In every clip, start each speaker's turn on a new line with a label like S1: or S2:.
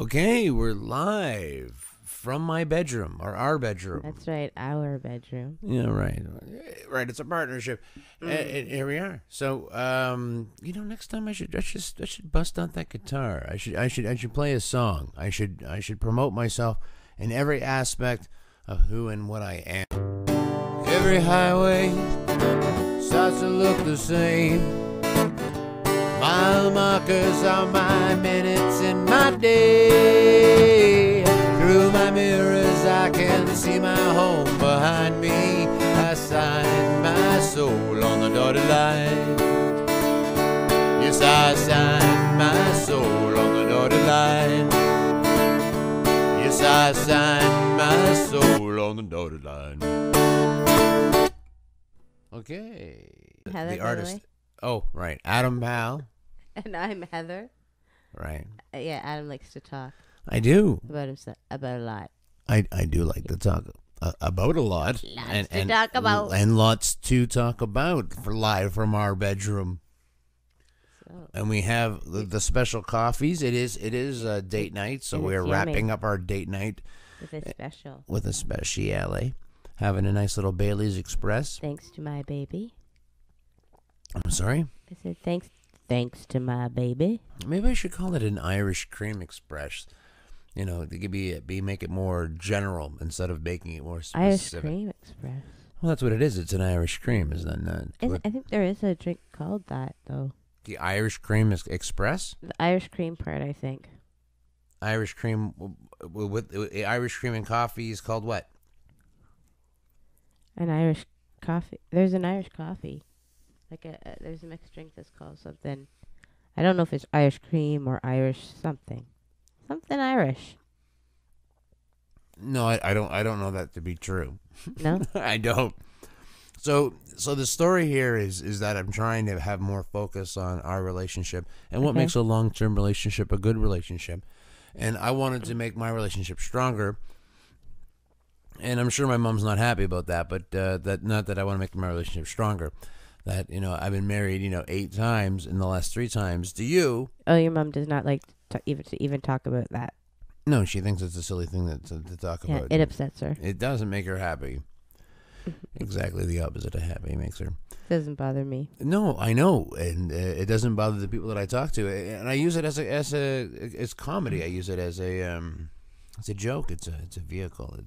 S1: Okay, we're live from my bedroom, or our bedroom.
S2: That's right, our bedroom.
S1: Yeah, right. Right, it's a partnership. And here we are. So, next time I should bust out that guitar. I should play a song. I should promote myself in every aspect of who and what I am. Every highway starts to look the same. Mile markers are my minutes in my day. Through my mirrors I can see my home behind me. I sign my soul on the dotted line. Yes, I sign my soul on the dotted line. Yes, I sign my soul on the dotted line. Okay.
S2: Heather,
S1: the artist. Oh, right. Adam Powell.
S2: And I'm Heather.
S1: Right.
S2: Yeah, Adam likes to talk
S1: I do.
S2: about himself, about a lot.
S1: I do like to talk about a lot.
S2: Lots to talk about.
S1: And lots to talk about for live from our bedroom.
S2: So,
S1: And we have the special coffees. It is date night, so
S2: And
S1: we're
S2: it's yummy.
S1: wrapping up our date night
S2: with a special.
S1: with a speciale. Having a nice little Bailey's Express.
S2: Thanks to my baby.
S1: I'm sorry?
S2: I said thanks to my baby.
S1: Maybe I should call it an Irish Cream Express. You know, it could make it more general instead of making it more specific.
S2: Irish Cream Express.
S1: Well, that's what it is. It's an Irish cream, isn't it?
S2: I think there is a drink called that, though.
S1: The Irish Cream Express?
S2: The Irish cream part, I think.
S1: Irish cream with Irish cream and coffee is called what?
S2: An Irish coffee. There's an Irish coffee. There's a mixed drink that's called something. I don't know if it's Irish cream or Irish something. Something Irish.
S1: No, I don't know that to be true.
S2: No?
S1: I don't. So the story here is that I'm trying to have more focus on our relationship and what
S2: Okay.
S1: makes a long-term relationship a good relationship. And I wanted to make my relationship stronger. And I'm sure my mom's not happy about that, but that not that I want to make my relationship stronger. That, I've been married, 8 times, and the last 3 times to you.
S2: Oh, your mom does not like to even talk about that.
S1: No, she thinks it's a silly thing to talk
S2: Yeah,
S1: about.
S2: it upsets her.
S1: It doesn't make her happy. Exactly the opposite of happy makes her.
S2: Doesn't bother me.
S1: No, I know, and it doesn't bother the people that I talk to, and I use it as comedy. I use it as a joke. It's a vehicle.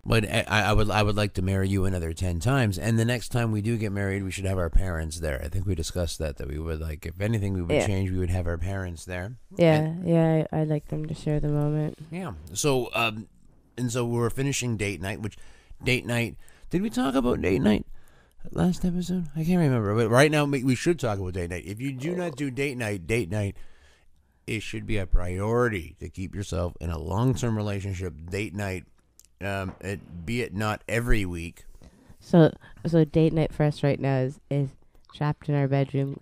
S1: But I would like to marry you another 10 times, and the next time we do get married, we should have our parents there. I think we discussed that we would, like, if anything we would change, we would have our parents there.
S2: Yeah, I'd like them to share the moment.
S1: Yeah. So so we're finishing date night. Did we talk about date night last episode? I can't remember. But right now we should talk about date night. If you do not do date night, it should be a priority to keep yourself in a long-term relationship. Date night. Be it not every week.
S2: So date night for us right now is trapped in our bedroom,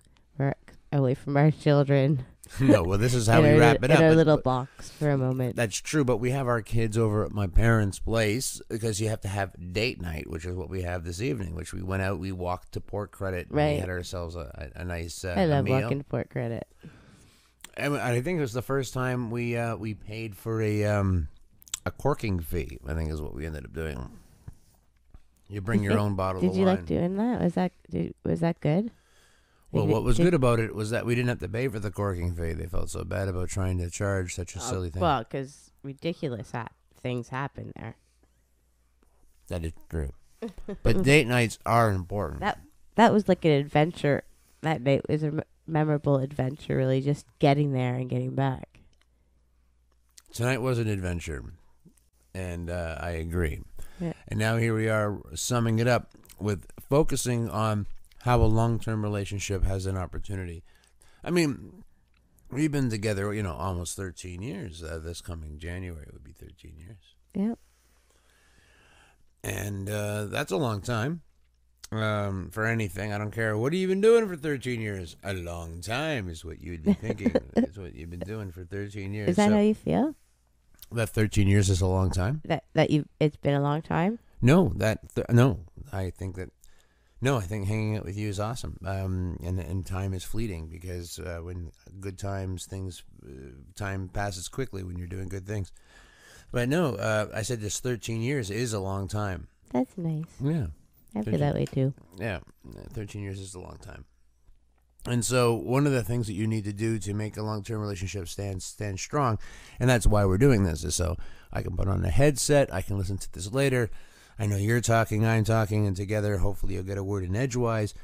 S2: away from our children.
S1: No, well, this is how we wrap it up.
S2: In our little box for a moment.
S1: That's true, but we have our kids over at my parents' place because you have to have date night, which is what we have this evening. Which we went out, we walked to Port Credit, and
S2: Right.
S1: we had ourselves a nice
S2: I love
S1: meal.
S2: walking to Port Credit.
S1: And I think it was the first time we paid for a corking fee. I think is what we ended up doing. You bring your own bottle of wine.
S2: Did you like doing that? Was that good?
S1: Well, what was good about it was that we didn't have to pay for the corking fee. They felt so bad about trying to charge such a silly thing.
S2: Well, because ridiculous things happen there.
S1: That is true. But date nights are important.
S2: That was like an adventure. That night was a memorable adventure, really, just getting there and getting back.
S1: Tonight was an adventure, and I agree.
S2: Yeah.
S1: And now here we are summing it up with focusing on how a long-term relationship has an opportunity. I mean, we've been together, almost 13 years. This coming January would be 13 years.
S2: Yep.
S1: And that's a long time for anything. I don't care. What have you been doing for 13 years? A long time is what you'd be thinking. It's what you've been doing for 13 years.
S2: Is that how you feel?
S1: That 13 years is a long time?
S2: That it's been a long time?
S1: No, no. I think that No, I think hanging out with you is awesome. And time is fleeting because when good times, time passes quickly when you're doing good things. But no, I said this 13 years is a long time.
S2: That's nice.
S1: Yeah.
S2: I feel that way too.
S1: Yeah, 13 years is a long time. And so one of the things that you need to do to make a long-term relationship stand strong, and that's why we're doing this, is so I can put on a headset, I can listen to this later. I know you're talking, I'm talking, and together, hopefully, you'll get a word in edgewise,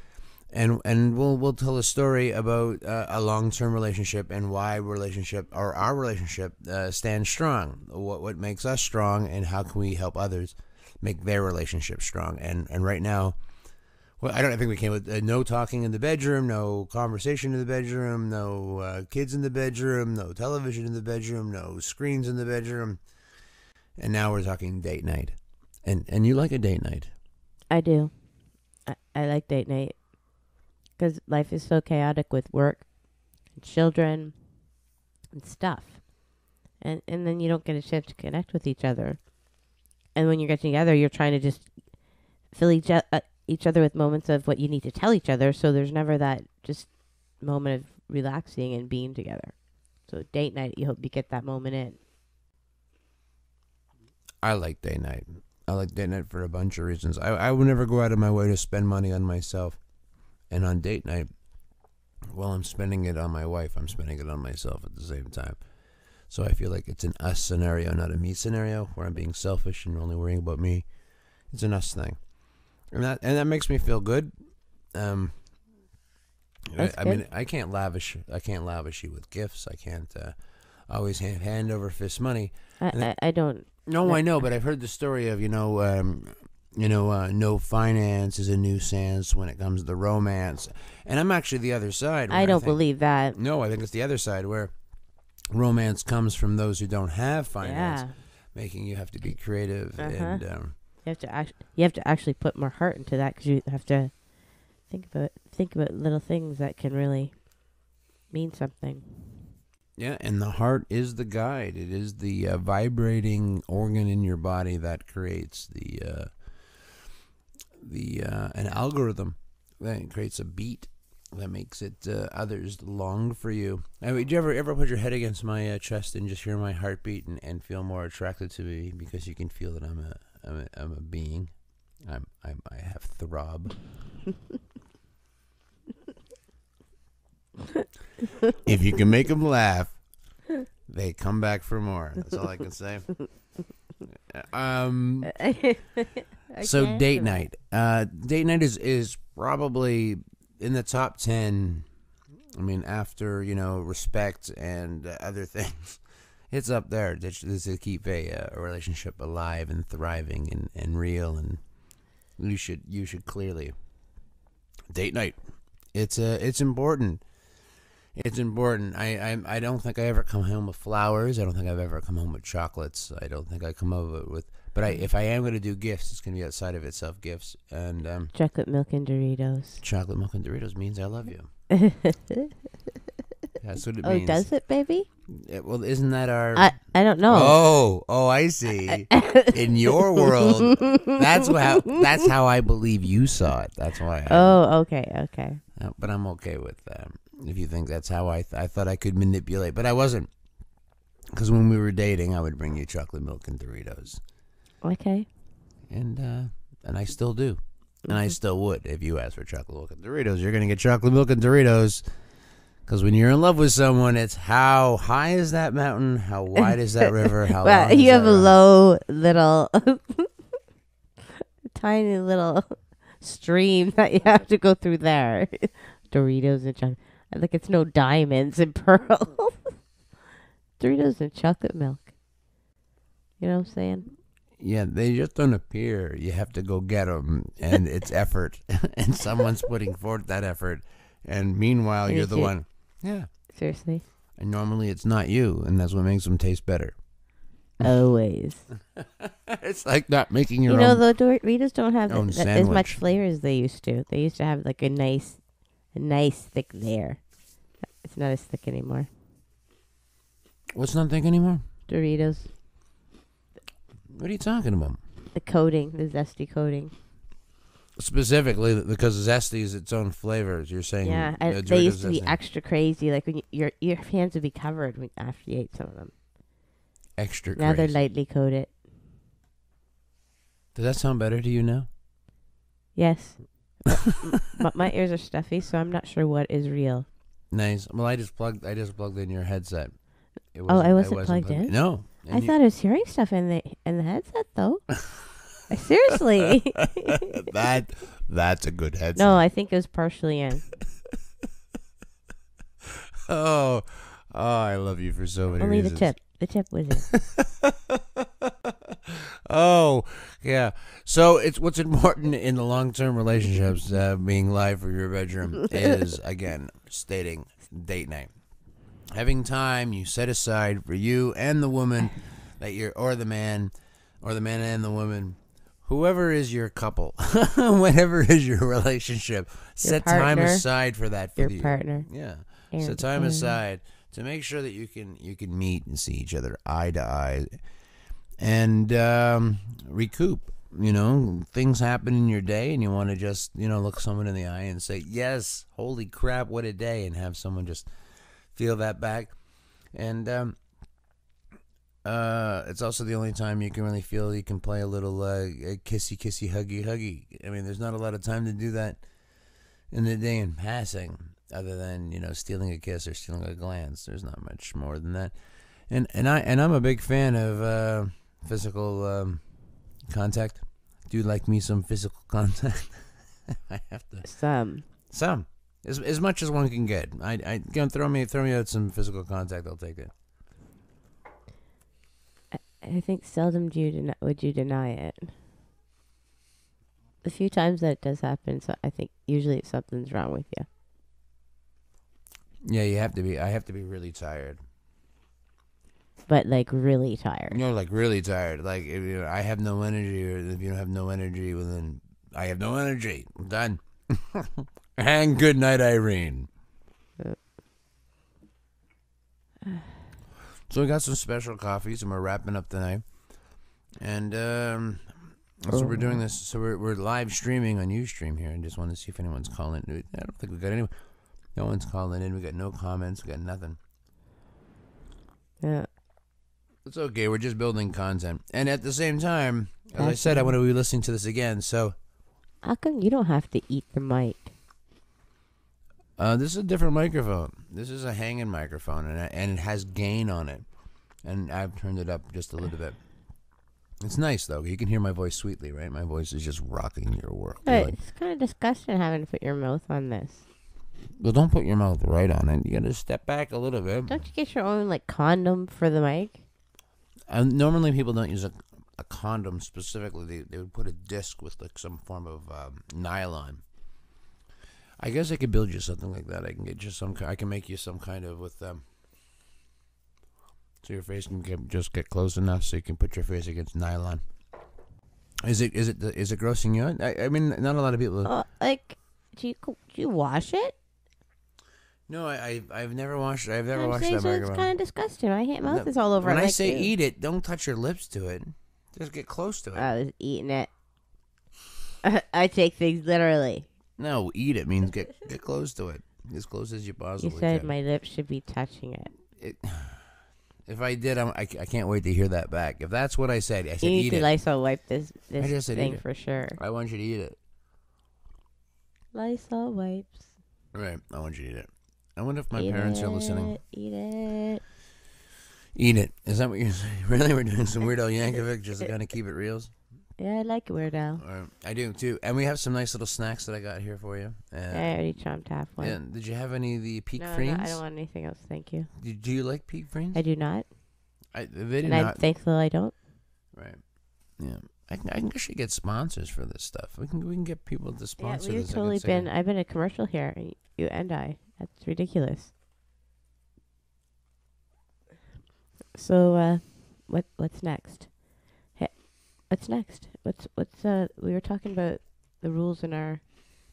S1: and we'll tell a story about a long-term relationship and why our relationship stands strong. What makes us strong, and how can we help others make their relationship strong? And right now, well, I think we came with no talking in the bedroom, no conversation in the bedroom, no kids in the bedroom, no television in the bedroom, no screens in the bedroom, and now we're talking date night. And you like a date night?
S2: I do. I like date night because life is so chaotic with work, and children, and stuff, and then you don't get a chance to connect with each other. And when you get together, you're trying to just fill each other with moments of what you need to tell each other. So there's never that just moment of relaxing and being together. So date night, you hope you get that moment in.
S1: I like date night. I like date night for a bunch of reasons. I would never go out of my way to spend money on myself. And on date night, while I'm spending it on my wife, I'm spending it on myself at the same time. So I feel like it's an us scenario, not a me scenario, where I'm being selfish and only worrying about me. It's an us thing. And that makes me feel good. I mean, I can't lavish you with gifts. I can't always hand over fist money.
S2: I don't.
S1: No, I know, but I've heard the story of no finance is a nuisance when it comes to the romance, and I'm actually the other side.
S2: I don't believe that.
S1: No, I think it's the other side where romance comes from those who don't have finance, making you have to be creative and.
S2: You have to actually put more heart into that because you have to think about little things that can really mean something.
S1: Yeah, and the heart is the guide. It is the vibrating organ in your body that creates an algorithm that creates a beat that makes it others long for you. Did you ever put your head against my chest and just hear my heartbeat and feel more attracted to me because you can feel that I'm a being. I have throb. If you can make them laugh, they come back for more. That's all I can say. So date night. Date night is probably in the top 10. I mean, after respect and other things. It's up there to keep a relationship alive and thriving and real, and you should clearly date night. It's important. It's important. I don't think I ever come home with flowers. I don't think I've ever come home with chocolates. I don't think I come over with. But if I am going to do gifts, it's going to be outside of itself gifts and
S2: chocolate milk and Doritos.
S1: Chocolate milk and Doritos means I love you. That's what it means.
S2: Oh, does it, baby?
S1: Well, isn't that our...
S2: I don't know.
S1: Oh, I see. In your world, that's how I believe you saw it. That's why.
S2: Okay.
S1: But I'm okay with that. If you think that's how I thought I could manipulate, but I wasn't. Because when we were dating, I would bring you chocolate milk and Doritos.
S2: Okay.
S1: And I still do. And I still would. If you asked for chocolate milk and Doritos, you're going to get chocolate milk and Doritos. Because when you're in love with someone, it's how high is that mountain? How wide is that river? How long
S2: you have a
S1: road?
S2: low little, tiny little stream that you have to go through there. Doritos and chocolate. Like it's no diamonds and pearls. Doritos and chocolate milk. You know what I'm saying?
S1: Yeah, they just don't appear. You have to go get them, and it's effort. And someone's putting forth that effort. And meanwhile, you're the one. Yeah.
S2: Seriously?
S1: And normally it's not you, and that's what makes them taste better.
S2: Always.
S1: It's like not making your
S2: own.
S1: You know,
S2: the Doritos don't have
S1: as
S2: much flavor as they used to. They used to have like a nice thick layer. It's not as thick anymore.
S1: What's not thick anymore?
S2: Doritos.
S1: What are you talking about?
S2: The coating, the zesty coating.
S1: Specifically because zesty is its own flavors. You're saying
S2: Yeah,
S1: a
S2: and they used to be
S1: Zesty.
S2: extra crazy. Like when your hands would be covered after you ate some of them.
S1: Extra
S2: Now they're
S1: crazy.
S2: lightly coated.
S1: Does that sound better to you now?
S2: Yes, but my ears are stuffy, so I'm not sure what is real.
S1: Nice. Well, I just plugged in your headset. It
S2: I
S1: it
S2: wasn't plugged in?
S1: No.
S2: I thought I was hearing stuff in the headset though. Seriously.
S1: That's a good headset.
S2: No, I think it was partially in.
S1: Oh, I love you for so many
S2: Only
S1: reasons.
S2: the tip. The tip was in.
S1: Oh, yeah. So it's what's important in the long-term relationships, being live for your bedroom, is again stating date night, having time you set aside for you and the woman that you're, or the man and the woman, whoever is your couple, whatever is your relationship, set time
S2: partner.
S1: aside for that for
S2: Your
S1: you.
S2: partner.
S1: Yeah.
S2: Aaron,
S1: Set time
S2: Aaron.
S1: aside to make sure that you can meet and see each other eye to eye, and recoup. Things happen in your day, and you want to just look someone in the eye and say, "Yes, holy crap, what a day!" and have someone just feel that back. And it's also the only time you can really feel you can play a little kissy, huggy. I mean, there's not a lot of time to do that in the day in passing, other than stealing a kiss or stealing a glance. There's not much more than that. And I'm a big fan of physical contact. Do you like me some physical contact? I have to. Some. As much as one can get. I throw me out some physical contact. I'll take it.
S2: I think seldom would you deny it. The few times that it does happen, so I think usually something's wrong with you.
S1: Yeah, you have to be. I have to be really tired.
S2: But like really tired.
S1: Like really tired. Like if I have no energy, or if you don't have no energy, well then I have no energy. I'm done. And good night, Irene. So we got some special coffees, and we're wrapping up tonight. And so we're doing this. So we're live streaming on Ustream here, and just want to see if anyone's calling. I don't think we got anyone. No one's calling in. We got no comments. We got nothing.
S2: Yeah.
S1: It's okay. We're just building content, and at the same time, as I said, I want to be listening to this again. So
S2: How come you don't have to eat the mic?
S1: this is a different microphone. This is a hanging microphone, and it has gain on it, and I've turned it up just a little bit. It's nice though. You can hear my voice sweetly, right? My voice is just rocking your world.
S2: But it's kind of disgusting having to put your mouth on this.
S1: Well, don't put your mouth right on it. You got to step back a little bit.
S2: Don't you get your own like condom for the mic?
S1: Normally, people don't use a condom specifically. They would put a disc with like some form of nylon. I guess I could build you something like that. I can get you I can make you some kind of with so your face can just get close enough so you can put your face against nylon. Is it grossing you out? I mean, not a lot of people.
S2: Do you wash it?
S1: No, I've never washed it. I've never
S2: I'm
S1: washed
S2: saying,
S1: that
S2: so
S1: microphone.
S2: it's kind of disgusting. My mouth is all over
S1: When
S2: it.
S1: I
S2: like
S1: say
S2: you.
S1: eat it, don't touch your lips to it. Just get close to it.
S2: I was eating it. I take things literally.
S1: No, eat it means get close to it. As close as you possibly
S2: You said
S1: can.
S2: my lips should be touching it.
S1: If I did, I can't wait to hear that back. If that's what I said, I said
S2: You need
S1: eat
S2: to
S1: it.
S2: Lysol wipe this
S1: just said eat
S2: thing
S1: it.
S2: for sure.
S1: I want you to eat it.
S2: Lysol wipes.
S1: Right, I want you to eat it. I wonder if my parents are listening.
S2: Eat it.
S1: Eat it. Is that what you're saying? Really? We're doing some Weird Al Yankovic just to kind of keep it real?
S2: Yeah, I like it, Weird Al.
S1: I do, too. And we have some nice little snacks that I got here for you.
S2: I already chomped half one.
S1: And did you have any of the Peak
S2: No,
S1: Freens?
S2: I don't want anything else. Thank you.
S1: Do you like Peak Freens?
S2: I do not.
S1: They do
S2: And
S1: not.
S2: I'm thankful I don't.
S1: Right. Yeah. I can actually get sponsors for this stuff. We can get people to sponsor
S2: Yeah,
S1: this.
S2: we've totally been. I've been a commercial here. You and I. That's ridiculous. So, what's next? What's next? We were talking about the rules in our.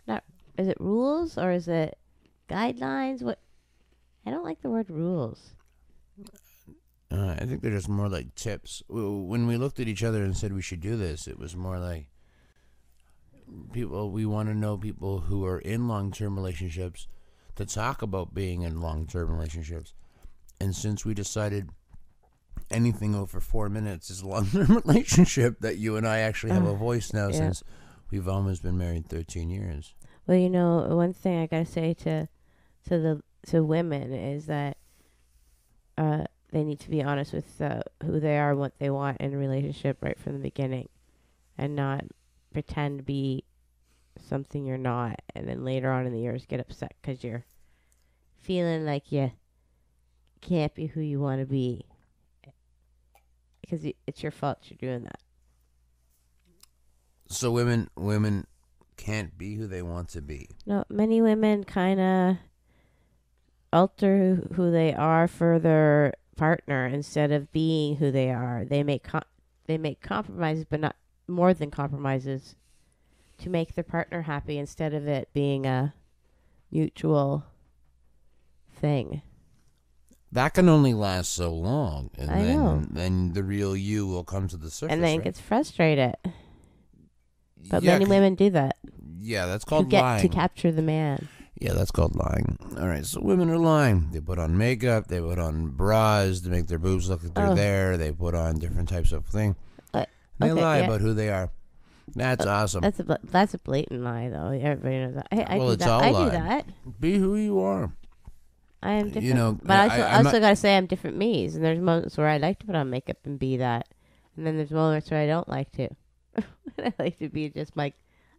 S2: Not is it rules or is it guidelines? What? I don't like the word rules.
S1: I think they're just more like tips. When we looked at each other and said we should do this, it was more like people. We want to know people who are in long-term relationships to talk about being in long-term relationships. And since we decided anything over 4 minutes is a long-term relationship, that you and I actually have a voice now, since we've almost been married 13 years.
S2: Well, you know, one thing I gotta say to women is that they need to be honest with who they are, what they want in a relationship right from the beginning, and not pretend to be something you're not, and then later on in the years get upset because you're feeling like you can't be who you want to be, because it's your fault you're doing that.
S1: So women can't be who they want to be.
S2: No, many women kind of alter who they are for their partner instead of being who they are. They make compromises, but not more than compromises, to make their partner happy instead of it being a mutual thing.
S1: That can only last so long, and
S2: I know.
S1: then the real you will come to the surface.
S2: And then it
S1: right?
S2: gets frustrated. But
S1: Yeah,
S2: many women do that
S1: Yeah, that's
S2: to
S1: called
S2: get
S1: lying.
S2: to capture the man.
S1: Yeah, that's called lying. All right, so women are lying. They put on makeup. They put on bras to make their boobs look like they're there. They put on different types of thing. They lie about who they are. That's awesome.
S2: That's a blatant lie, though. Everybody knows that. I
S1: Well,
S2: do
S1: it's
S2: that.
S1: all
S2: I
S1: lying.
S2: do that.
S1: Be who you are.
S2: I am different.
S1: You know,
S2: but I
S1: I'm
S2: also
S1: not-
S2: got to say I'm different me's. And there's moments where I like to put on makeup and be that. And then there's moments where I don't like to. I like to be just my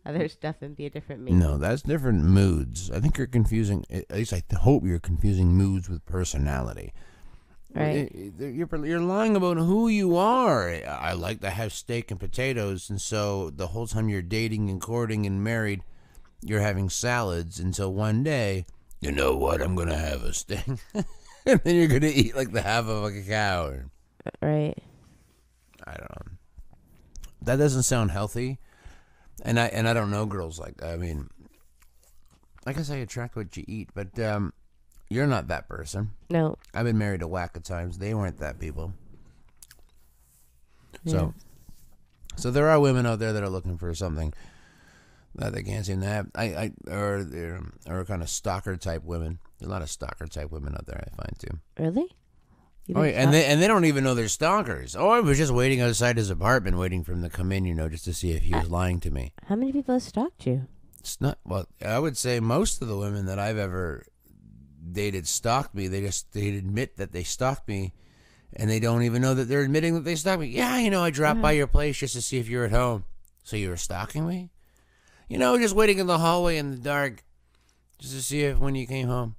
S2: other stuff and be a different me.
S1: No, that's different moods. I think you're confusing. At least I hope you're confusing moods with personality.
S2: Right.
S1: You're lying about who you are. I like to have steak and potatoes, and so the whole time you're dating and courting and married, you're having salads until one day, you know what? I'm gonna have a steak, and then you're gonna eat like the half of a cow.
S2: Right.
S1: I don't know. That doesn't sound healthy, and I don't know girls like that. I mean, I guess I attract what you eat, but you're not that person.
S2: No.
S1: I've been married a whack of times. They weren't that people.
S2: Yeah.
S1: So there are women out there that are looking for something that they can't seem to have. Or kind of stalker type women. There's a lot of stalker type women out there, I find too.
S2: Really?
S1: Oh, yeah, and they don't even know they're stalkers. Oh, I was just waiting outside his apartment, waiting for him to come in, just to see if he was lying to me.
S2: How many people have stalked you?
S1: It's not. Well, I would say most of the women that I've ever dated stalked me. They admit that they stalked me, and they don't even know that they're admitting that they stalked me. Yeah, I dropped by your place just to see if you're at home. So you were stalking me? Just waiting in the hallway in the dark just to see if when you came home.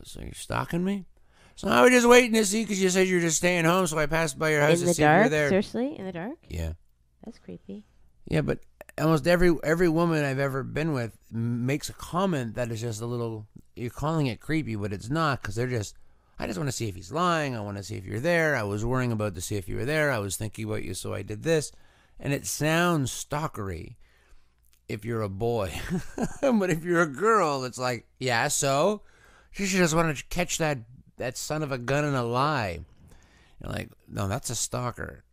S1: So you're stalking me? So I was just waiting to see because you said you were just staying home, so I passed by your house
S2: In
S1: to
S2: the
S1: see if you're
S2: dark?
S1: there.
S2: Seriously? In the dark?
S1: Yeah.
S2: That's creepy.
S1: Yeah, but almost every woman I've ever been with makes a comment that is just a little. You're calling it creepy, but it's not, because they're just. I just want to see if he's lying. I want to see if you're there. I was worrying about to see if you were there. I was thinking about you, so I did this, and it sounds stalkery if you're a boy, but if you're a girl, it's like, yeah, so she just wanted to catch that son of a gun in a lie. You're like, no, that's a stalker.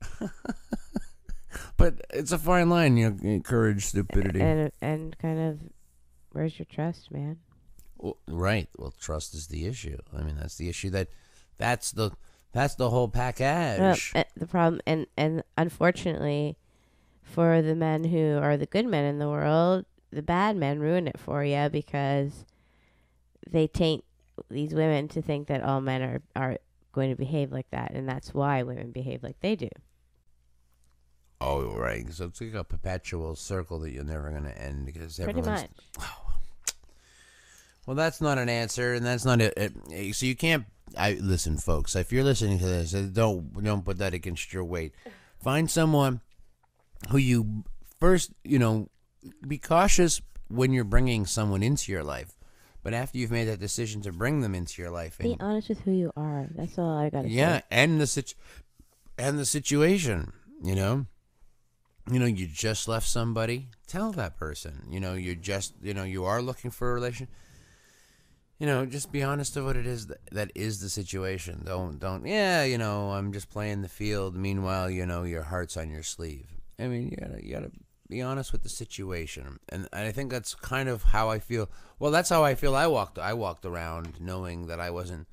S1: But it's a fine line, courage, stupidity.
S2: And kind of, where's your trust, man?
S1: Well, right. Well, trust is the issue. I mean, that's the issue. That's the whole package.
S2: Well, the problem, and unfortunately, for the men who are the good men in the world, the bad men ruin it for you because they taint these women to think that all men are going to behave like that, and that's why women behave like they do.
S1: Oh, right. So it's like a perpetual circle that you're never going to end because
S2: Pretty
S1: everyone's.
S2: much.
S1: Well, that's not an answer, and that's not it. So you can't. Listen, folks. If you're listening to this, don't put that against your weight. Find someone who you first. Be cautious when you're bringing someone into your life, but after you've made that decision to bring them into your life,
S2: Be honest with who you are. That's all I gotta say.
S1: Yeah, and the situation. You just left somebody. Tell that person. You are looking for a relation. Just be honest of what it is that is the situation. Don't. I'm just playing the field. Meanwhile, your heart's on your sleeve. I mean, you gotta be honest with the situation, and I think that's kind of how I feel. Well, that's how I feel. I walked around knowing that I wasn't.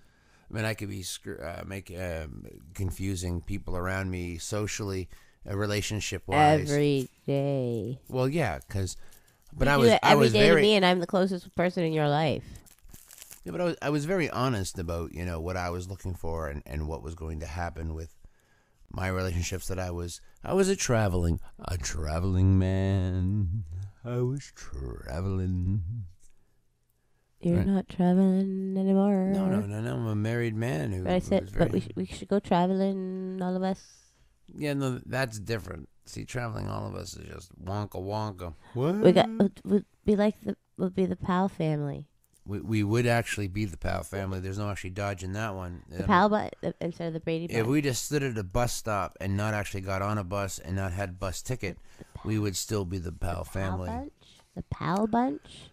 S1: I mean, I could be confusing people around me socially, relationship wise.
S2: Every day.
S1: Well, yeah, but
S2: You
S1: I
S2: do
S1: was
S2: it
S1: I
S2: every
S1: was
S2: day
S1: very
S2: to me, and I'm the closest person in your life.
S1: yeah, but I was very honest about what I was looking for and what was going to happen with my relationships. That I was a traveling man. I was traveling.
S2: You're
S1: Right.
S2: not traveling anymore.
S1: No. I'm a married man who.
S2: But I said,
S1: who's very,
S2: but we should go traveling, all of us.
S1: Yeah, no, that's different. See, traveling, all of us is just wonka. What?
S2: Would be the Powell family.
S1: We would actually be the Powell family. There's no actually dodging that one.
S2: The Powell instead of the Brady.
S1: If we just stood at a bus stop and not actually got on a bus and not had bus ticket, we would still be the Powell family.
S2: The Powell bunch.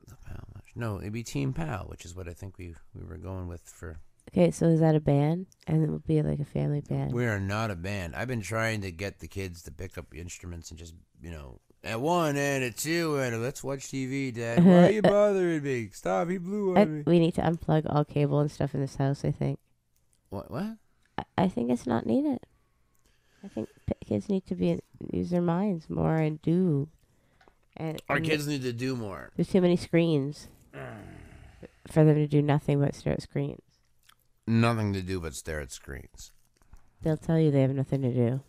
S1: The Powell bunch. No, it'd be Team Powell, which is what I think we were going with for.
S2: Okay, so is that a band? And it would be like a family band.
S1: We are not a band. I've been trying to get the kids to pick up instruments and just, at one and a two and a let's watch TV, Dad. Why are you bothering me? Stop, he blew on me.
S2: We need to unplug all cable and stuff in this house, I think.
S1: What?
S2: I think it's not needed. I think kids need to use their minds more and do.
S1: Our kids need to do more.
S2: There's too many screens for them to do nothing but stare at screens.
S1: Nothing to do but stare at screens.
S2: They'll tell you they have nothing to do.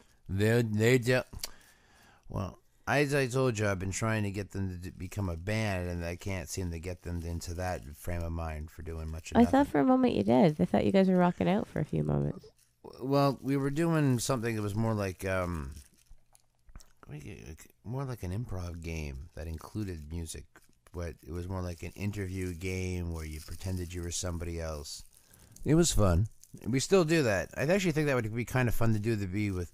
S1: Well, as I told you, I've been trying to get them to become a band, and I can't seem to get them into that frame of mind for doing much of
S2: I
S1: nothing.
S2: thought for a moment you did. I thought you guys were rocking out for a few moments.
S1: Well, we were doing something that was more like an improv game that included music, but it was more like an interview game where you pretended you were somebody else. It was fun. We still do that. I actually think that would be kind of fun to do with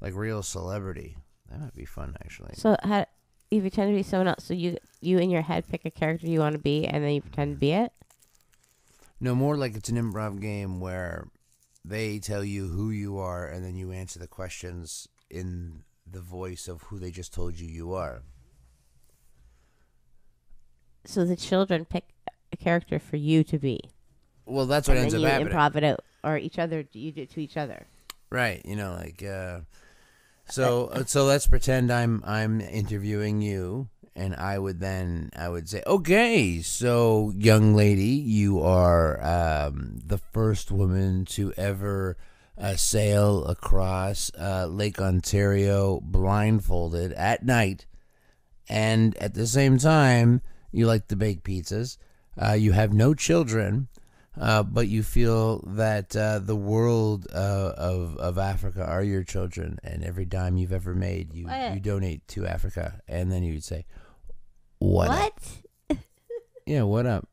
S1: like real celebrity. That might be fun, actually.
S2: So how you pretend to be someone else? So you in your head pick a character you want to be, and then you pretend to be it.
S1: No, more like it's an improv game where they tell you who you are, and then you answer the questions in the voice of who they just told you are.
S2: So the children pick a character for you to be.
S1: Well, that's what ends up happening.
S2: And then you improv it out, or you do it to each other.
S1: Right, so let's pretend I'm interviewing you, and I would say, okay, so young lady, you are the first woman to ever sail across Lake Ontario blindfolded at night, and at the same time, you like to bake pizzas. You have no children. But you feel that the world of Africa are your children, and every dime you've ever made, you donate to Africa. And then you would say, what up? Yeah, what up?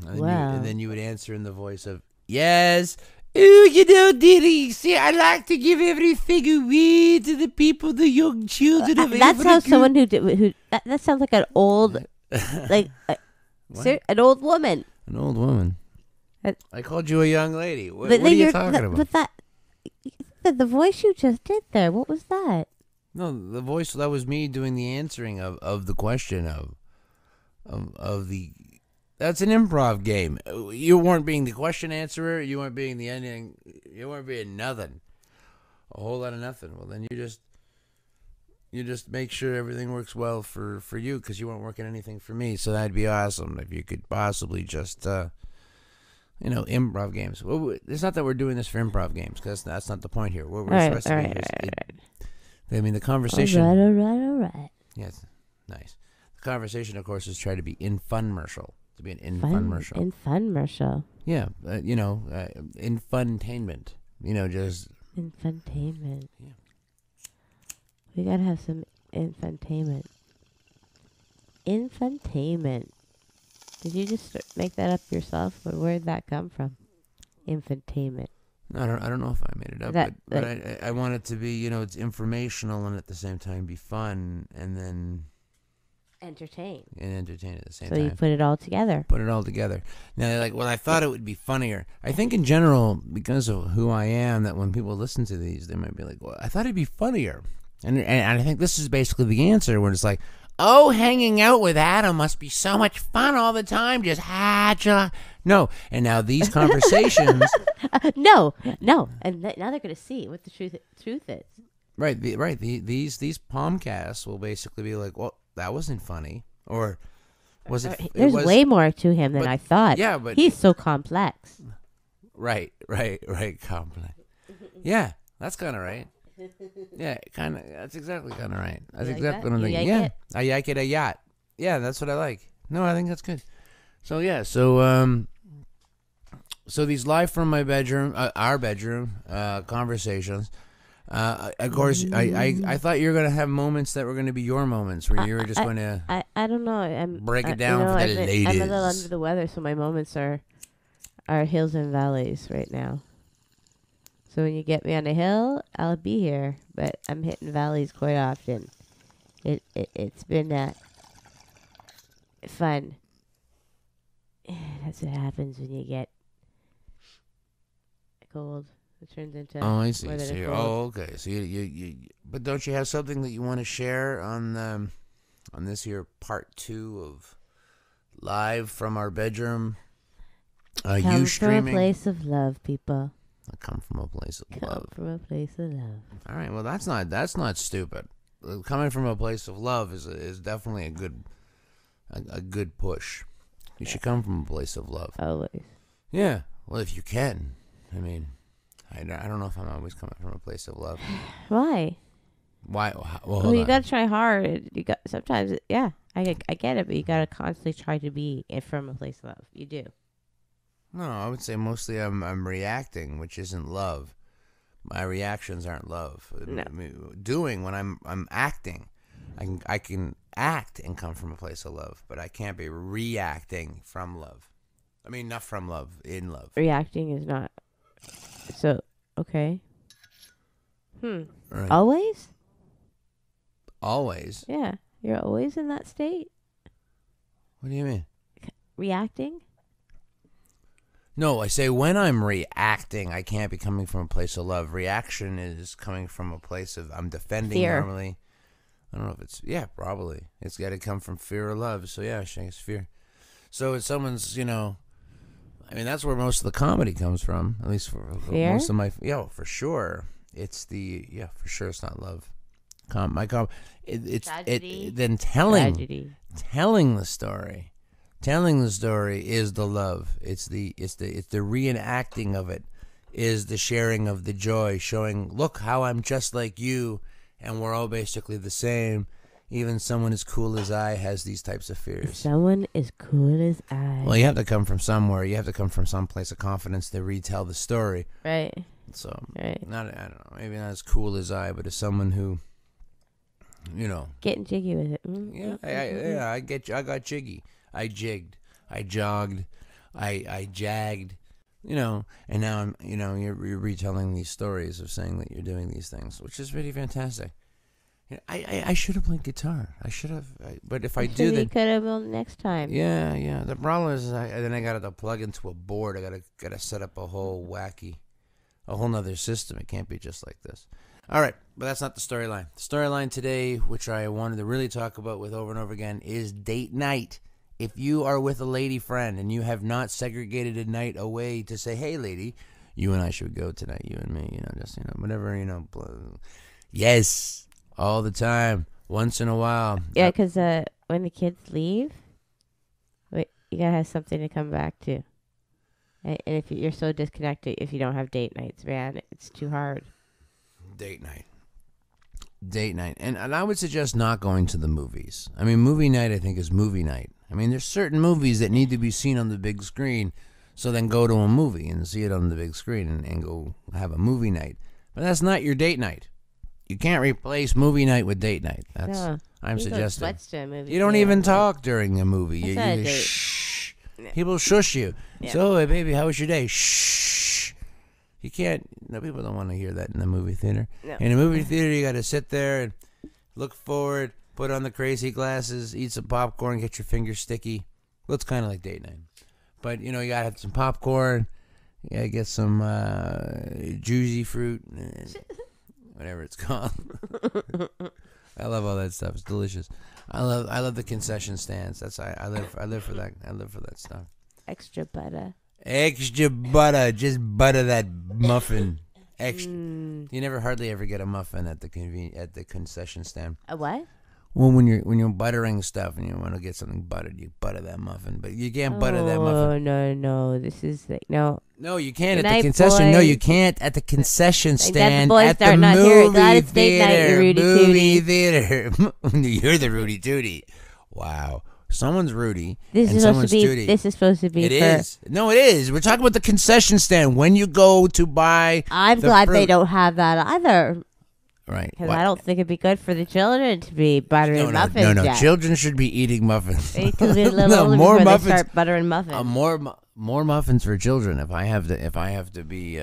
S1: And then you would answer in the voice of, yes. Ooh, Diddy, see, I like to give everything away to the people, the young children of Africa.
S2: That's how someone that sounds like an old, an old woman.
S1: An old woman. I called you a young lady. What are you talking about?
S2: But the voice you just did there, what was that?
S1: No, the voice, that was me doing the answering of the question of the. That's an improv game. You weren't being the question answerer. You weren't being the ending. You weren't being nothing. A whole lot of nothing. Well, then you just make sure everything works well for you, because you weren't working anything for me. So that'd be awesome if you could possibly just, improv games. Well, it's not that we're doing this for improv games, because that's not the point here. What we're supposed to be I mean, the conversation.
S2: All right.
S1: Yes, nice. The conversation, of course, is try to be in-fun-mercial. To be an in-fun-mercial.
S2: In-fun-mercial.
S1: Yeah, in-funtainment. Just.
S2: Infotainment. Yeah. We gotta have some infotainment. Infotainment. Did you just make that up yourself, or where did that come from? Infotainment.
S1: I don't know if I made it up, but I want it to be, it's informational and at the same time be fun, and then
S2: entertain
S1: at the same
S2: time.
S1: So
S2: you put it all together.
S1: Now they're like, well, I thought it would be funnier. I think in general, because of who I am, that when people listen to these, they might be like, well, I thought it'd be funnier. And I think this is basically the answer, where it's like, oh, hanging out with Adam must be so much fun all the time. Just no. And now these conversations,
S2: no, and now they're gonna see what the truth is.
S1: right? These Palmcasts will basically be like, well, that wasn't funny, or was it?
S2: There's way more to him than
S1: but-
S2: I thought.
S1: yeah, but-
S2: he's so complex.
S1: Right, complex. Yeah, that's kind of right. Yeah, kind of. That's exactly kind of right. That's
S2: You like
S1: exactly
S2: that?
S1: what I'm
S2: You
S1: thinking.
S2: like
S1: Yeah,
S2: it?
S1: I like it a yacht. Yeah, that's what I like. No, I think that's good. So yeah, so these live from my bedroom, our bedroom, conversations. Of course, I thought you were gonna have moments that were gonna be your moments, where you were just going to.
S2: I don't know. I'm
S1: Break it down for the
S2: I'm a little
S1: ladies.
S2: under the weather, so my moments are hills and valleys right now. So when you get me on a hill, I'll be here, but I'm hitting valleys quite often. It's been fun. That's what happens when you get cold. It turns into
S1: Oh, I see.
S2: more than
S1: So
S2: a cold.
S1: okay. So you, but don't you have something that you want to share on this here part 2 of live from our bedroom?
S2: Come
S1: You
S2: from a
S1: streaming.
S2: place of love, people.
S1: I come from a place of
S2: Come
S1: love.
S2: from a place of love.
S1: All right. Well, that's not stupid. Coming from a place of love is definitely a good push. You should come from a place of love.
S2: Always.
S1: Yeah. Well, if you can. I mean, I don't know if I'm always coming from a place of love.
S2: Why?
S1: Why? Well,
S2: Well,
S1: hold
S2: you
S1: on.
S2: gotta try hard. You got sometimes, yeah. I get it, but you gotta constantly try to be from a place of love. You do.
S1: No, I would say mostly I'm reacting, which isn't love. My reactions aren't love.
S2: No.
S1: Doing when I'm acting, I can act and come from a place of love, but I can't be reacting from love. I mean, not from love, in love.
S2: Reacting is not. So okay.
S1: Right.
S2: Always?
S1: Always.
S2: Yeah. You're always in that state,
S1: What do you mean?
S2: reacting.
S1: No, I say when I'm reacting, I can't be coming from a place of love. Reaction is coming from a place of I'm defending
S2: Fear.
S1: normally. I don't know if it's probably. It's got to come from fear or love. So yeah, I think it's fear. So it's someone's, I mean that's where most of the comedy comes from. At least for
S2: Fear?
S1: most of my, for sure. It's for sure it's not love. It's
S2: Tragedy.
S1: then telling
S2: Tragedy.
S1: telling the story. Telling the story is the love. It's the reenacting of it, is the sharing of the joy, showing, look how I'm just like you, and we're all basically the same. Even someone as cool as I has these types of fears.
S2: Someone as cool as I.
S1: Well, you have to come from somewhere. You have to come from some place of confidence to retell the story.
S2: Right.
S1: So,
S2: Right.
S1: I don't know, maybe not as cool as I, but as someone who,
S2: Getting jiggy with it.
S1: I get you. I got jiggy. I jigged. I jogged. I jagged. And now I'm. You're retelling these stories of saying that you're doing these things, which is really fantastic. I should have played guitar. I should have. But if I do
S2: You
S1: that,
S2: could have next time.
S1: yeah. The problem is, then I got to plug into a board. I gotta set up a whole nother system. It can't be just like this. All right, but that's not the storyline. The storyline today, which I wanted to really talk about with over and over again, is date night. If you are with a lady friend and you have not segregated a night away to say, hey, lady, you and I should go tonight, you and me, whatever, yes, all the time, once in a while.
S2: Yeah, because when the kids leave, you gotta have something to come back to. And if you're so disconnected, if you don't have date nights, man, it's too hard.
S1: Date night. And I would suggest not going to the movies. I mean, movie night, I think, is movie night. I mean, there's certain movies that need to be seen on the big screen, so then go to a movie and see it on the big screen and go have a movie night. But that's not your date night. You can't replace movie night with date night. That's
S2: No.
S1: I'm
S2: You go
S1: suggesting.
S2: sweats to a movie
S1: You don't
S2: theater.
S1: even talk during a movie. You
S2: That's not a
S1: you
S2: date.
S1: shh. People shush you.
S2: Yeah.
S1: So, hey, baby, how was your day? Shh. You can't. No, people don't want to hear that in the movie theater.
S2: No.
S1: In a movie theater, you got to sit there and look forward, put on the crazy glasses, eat some popcorn, get your fingers sticky. Well, it's kind of like date night. But, you got to have some popcorn. You got to get some juicy fruit. Whatever it's called. I love all that stuff. It's delicious. I love the concession stands. I live for that. I live for that stuff.
S2: Extra butter.
S1: Extra butter. Just butter that muffin. Extra. You never hardly ever get a muffin at the concession stand.
S2: A what?
S1: Well, when you're buttering stuff and you want to get something buttered, you butter that muffin. But you can't butter that muffin.
S2: Oh no! This is no.
S1: No, you can't
S2: Good
S1: at the
S2: night,
S1: concession.
S2: boys.
S1: No, you can't at the concession stand
S2: boys
S1: at the
S2: starting out here.
S1: movie
S2: Glad it's date night, you
S1: theater.
S2: Rudy
S1: Movie
S2: Tooty.
S1: theater. You're the Rudy Tooty. Wow. Someone's Rudy
S2: This
S1: and
S2: is supposed
S1: someone's
S2: to be.
S1: Tooty.
S2: This is supposed to be.
S1: It
S2: for,
S1: is. No, it is. We're talking about the concession stand when you go to buy.
S2: I'm
S1: the
S2: glad
S1: fruit.
S2: they don't have that either.
S1: Right.
S2: Because
S1: What?
S2: I don't think it'd be good for the children to be buttering muffins.
S1: No.
S2: yet.
S1: Children should be eating muffins.
S2: Wait till they're a little
S1: No,
S2: older
S1: more
S2: before
S1: muffins.
S2: they start buttering muffins.
S1: More muffins for children. If I have to be,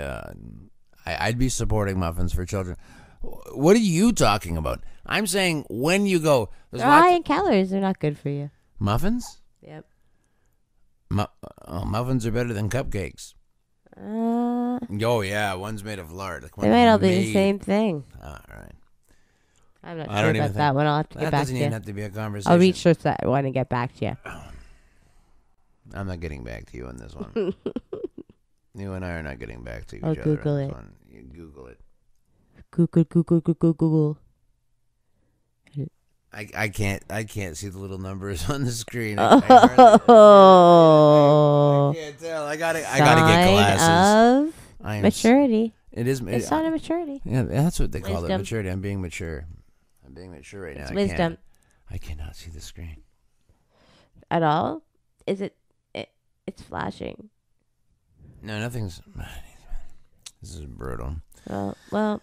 S1: I'd be supporting muffins for children. What are you talking about? I'm saying when you go, there's
S2: They're high in calories. They're not good for you.
S1: muffins.
S2: Yep.
S1: Muffins are better than cupcakes. Oh yeah, one's made of lard. Like
S2: They might all be the same thing.
S1: All right.
S2: I'm not
S1: I
S2: sure
S1: don't even
S2: about that one. I'll have to
S1: That
S2: get back to
S1: doesn't even
S2: you.
S1: have to be a conversation.
S2: I'll research that one and get back to you.
S1: I'm not getting back to you on this one. You and I are not getting back to each
S2: I'll
S1: other
S2: Google
S1: on this
S2: it.
S1: one. You Google it.
S2: Google.
S1: I can't see the little numbers on the screen.
S2: Oh.
S1: I can't tell. I gotta get glasses.
S2: Sign of
S1: I am
S2: maturity.
S1: It is.
S2: It's a sign of maturity.
S1: Yeah, that's what they call it.
S2: Wisdom.
S1: Maturity. I'm being mature. I'm being mature right
S2: It's
S1: now.
S2: wisdom.
S1: I cannot see the screen.
S2: At all? Is it? It's flashing.
S1: No, nothing's. This is brutal.
S2: Well.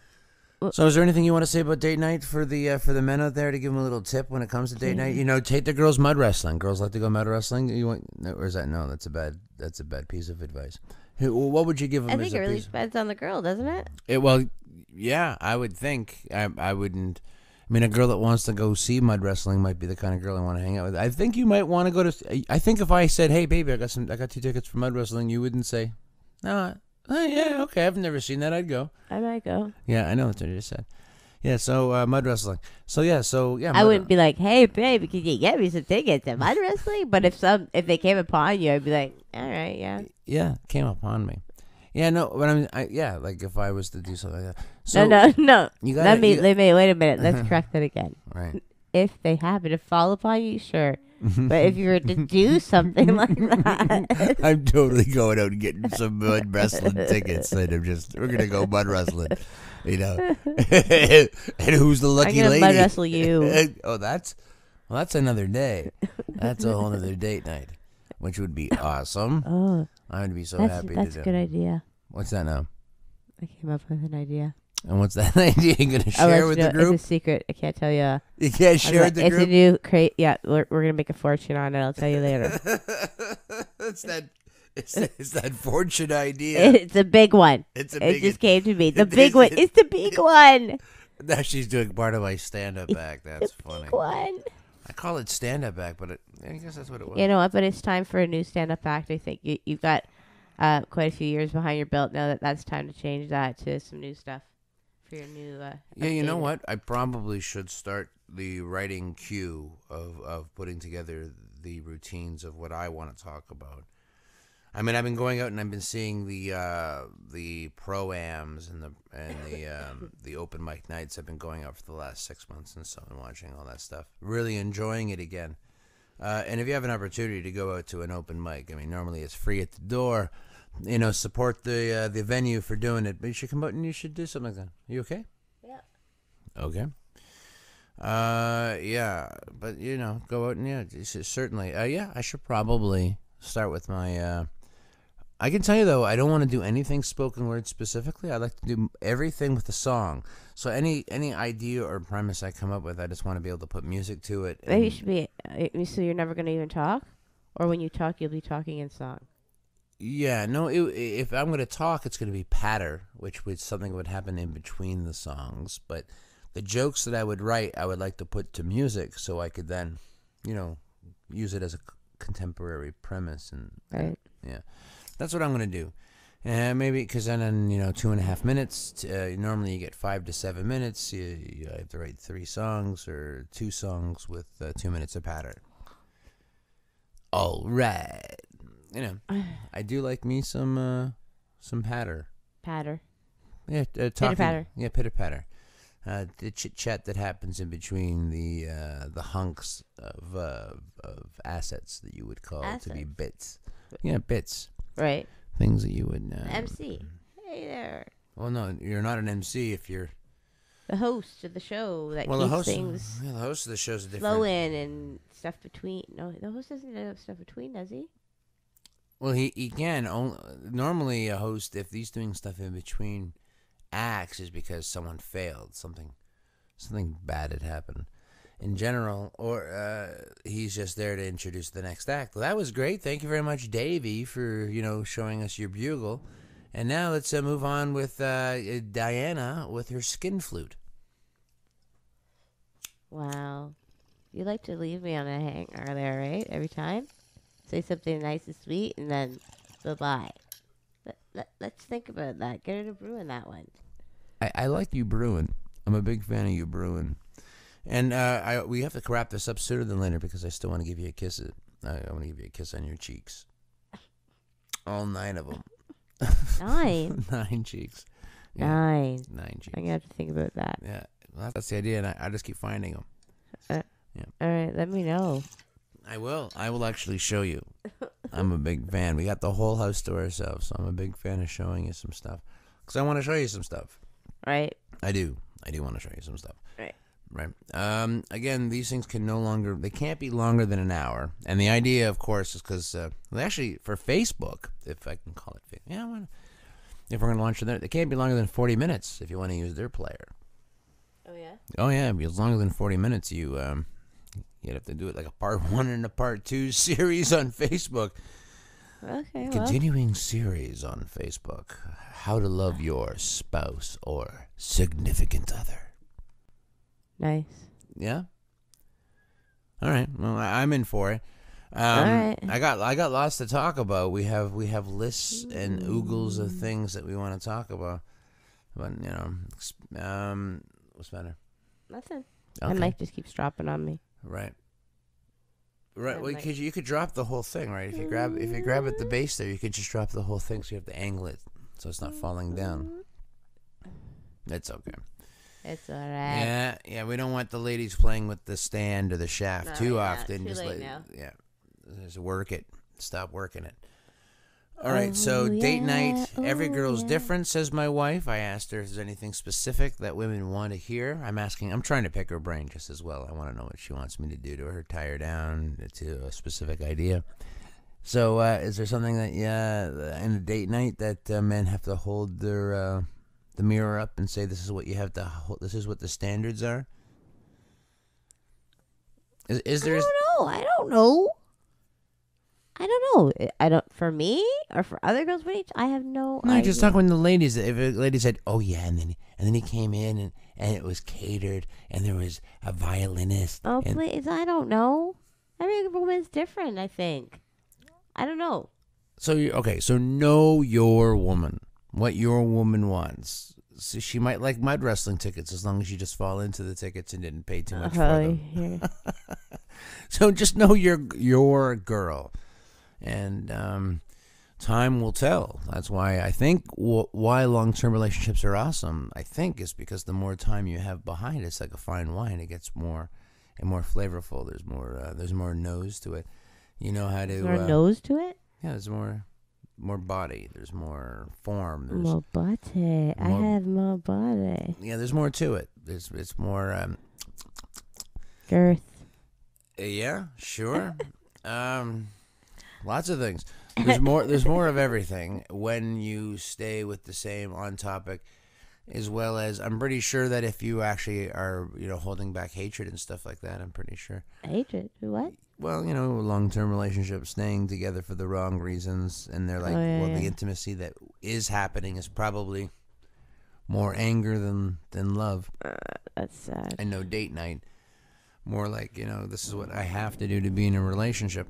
S1: So, is there anything you want to say about date night for the men out there to give them a little tip when it comes to date night? You know, take the girls mud wrestling. Girls like to go mud wrestling. You want, or is that no? That's a bad piece of advice. What would you give them?
S2: I think it really depends on the girl, doesn't it?
S1: Well, yeah, I would think. I wouldn't. I mean, a girl that wants to go see mud wrestling might be the kind of girl I want to hang out with. I think you might want to go to. I think if I said, "Hey, baby, I got 2 tickets for mud wrestling," you wouldn't say, "No, yeah, okay, I've never seen that. I'd go."
S2: I might go.
S1: Yeah, I know what you just said. Yeah, so mud wrestling. So yeah.
S2: I wouldn't be like, "Hey, babe, can you get me some tickets to mud wrestling?" But if they came upon you, I'd be like, "All right, yeah."
S1: Yeah, came upon me. Yeah, no, but like if I was to do something like that. So
S2: No.
S1: You
S2: Wait a minute. Let's correct that again.
S1: Right.
S2: If they happen to fall upon you, sure. But if you were to do something like that,
S1: I'm totally going out and getting some mud wrestling tickets. And we're gonna go mud wrestling, you know. And who's the lucky
S2: I'm gonna
S1: lady?
S2: mud wrestle you.
S1: that's another day. That's a whole other date night, which would be awesome.
S2: Oh,
S1: I would be so
S2: that's
S1: happy to
S2: a
S1: do.
S2: good idea.
S1: What's that now?
S2: I came up with an idea.
S1: And what's that idea you're gonna share with the group?
S2: It's a secret. I can't tell you.
S1: You can't share with the
S2: it's
S1: group.
S2: a new crate. Yeah, we're gonna make a fortune on it. I'll tell you later.
S1: It's that fortune idea.
S2: It's a big one.
S1: It
S2: just came to me. The big one. It's the big one.
S1: Now she's doing part of my stand-up act. That's funny.
S2: Big one.
S1: I call it stand-up act, but I guess that's what it was.
S2: You know what? But it's time for a new stand-up act. I think you've got quite a few years behind your belt now. That's time to change that to some new stuff for your new.
S1: Yeah, you know what? I probably should start the writing queue of putting together the routines of what I want to talk about. I mean, I've been going out and I've been seeing the pro-ams and the open mic nights. I've been going out for the last 6 months and so and watching all that stuff. Really enjoying it again. And if you have an opportunity to go out to an open mic, I mean, normally it's free at the door. You know, support the venue for doing it. But you should come out and you should do something like that. Are you okay?
S2: Yeah.
S1: Okay. Yeah, but you know, go out and yeah, certainly. Yeah, I should probably start with my. I can tell you though, I don't want to do anything spoken word specifically. I like to do everything with a song. So any idea or premise I come up with, I just want to be able to put music to it.
S2: Maybe you should be. So you're never going to even talk, or when you talk, you'll be talking in song.
S1: Yeah, no. If I'm going to talk, it's going to be patter, which was something that would happen in between the songs. But the jokes that I would write, I would like to put to music, so I could then, you know, use it as a contemporary premise and
S2: Right.
S1: yeah. That's what I'm going to do. Maybe because then 2.5 minutes. Normally you get 5 to 7 minutes. You have to write 3 songs or 2 songs with 2 minutes of patter. All right. I do like me some patter.
S2: Patter.
S1: Yeah, talking.
S2: Pitter-patter.
S1: Yeah, pitter patter. The chit chat that happens in between the hunks of assets that you would call to be bits. Yeah, bits.
S2: Right.
S1: Things that you would.
S2: MC. Hey there.
S1: Well, no, you're not an MC if you're
S2: the host of the show that keeps
S1: the host,
S2: things
S1: the host of the show's a different.
S2: flowing and stuff between. No, the host doesn't have stuff between, does he?
S1: Well, he can. Normally, a host, if he's doing stuff in between acts, is because someone failed. Something bad had happened. In general, or he's just there to introduce the next act. Well, that was great. Thank you very much, Davey, for showing us your bugle. And now let's move on with Diana with her skin flute.
S2: Wow, you like to leave me on a hanger there, right? Every time, say something nice and sweet, and then bye. Let's think about that. Get her to Bruin that one.
S1: I like you brewing. I'm a big fan of you brewing. And we have to wrap this up sooner than later because I still want to give you a kiss. I want to give you a kiss on your cheeks. All 9 of them.
S2: 9?
S1: 9 cheeks.
S2: Yeah.
S1: 9 cheeks.
S2: I'm going to have to think about that.
S1: Yeah, well, that's the idea, and I just keep finding them.
S2: All right, let me know.
S1: I will. I will actually show you. I'm a big fan. We got the whole house to ourselves, so I'm a big fan of showing you some stuff. Because I want to show you some stuff.
S2: Right.
S1: I do want to show you some stuff.
S2: Right.
S1: Again, these things they can't be longer than an hour. And the idea, of course, is because, actually, for Facebook, if I can call it, if we're going to launch it there, they can't be longer than 40 minutes if you want to use their player.
S2: Oh, yeah?
S1: Oh, yeah, because longer than 40 minutes, you'd have to do it like a part 1 and a part 2 series on Facebook.
S2: Okay,
S1: Continuing series on Facebook. How to love your spouse or significant other.
S2: Nice.
S1: Yeah. All right. Well, I'm in for it.
S2: All right.
S1: I got lots to talk about. We have lists and oogles of things that we want to talk about. But what's the matter?
S2: Nothing.
S1: Okay.
S2: My mic just keeps dropping on me.
S1: Right. Well, you could drop the whole thing, right? If you grab at the base there, you could just drop the whole thing, so you have to angle it so it's not falling down. That's okay.
S2: It's all right.
S1: Yeah. We don't want the ladies playing with the stand or the shaft too often.
S2: Too late now.
S1: Just work it. Stop working it. All right. So date night. Every girl's different, says my wife. I asked her if there's anything specific that women want to hear. I'm trying to pick her brain just as well. I want to know what she wants me to do to her, tie her down to a specific idea. So is there something that in a date night that men have to hold their the mirror up and say this is what you have to hold, this is what the standards are? Is there?
S2: I don't know. I don't. For me or for other girls, I have no.
S1: No,
S2: idea.
S1: just talking with the ladies. If a lady said, "Oh yeah," and then he came in and it was catered and there was a violinist.
S2: Oh please, I don't know. Every woman's different. I think. I don't know.
S1: So so know your woman. What your woman wants. So she might like mud wrestling tickets as long as you just fall into the tickets and didn't pay too much for them.
S2: Yeah.
S1: So just know your girl, and time will tell. That's why I think why long-term relationships are awesome. I think is because the more time you have behind it, it's like a fine wine. It gets more and more flavorful. There's more nose to it. You know how to.
S2: Is there a nose to it?
S1: Yeah, there's more body. There's more form. There's
S2: more body. I have more body.
S1: Yeah, there's more to it. It's more
S2: girth.
S1: Yeah, sure. Lots of things. There's more of everything when you stay with the same on topic, as well as I'm pretty sure that if you actually are holding back hatred and stuff like that, I'm pretty sure.
S2: Hatred? What?
S1: Well, long-term relationships, staying together for the wrong reasons, and they're like, the intimacy that is happening is probably more anger than love.
S2: That's sad.
S1: And no date night. More like, this is what I have to do to be in a relationship.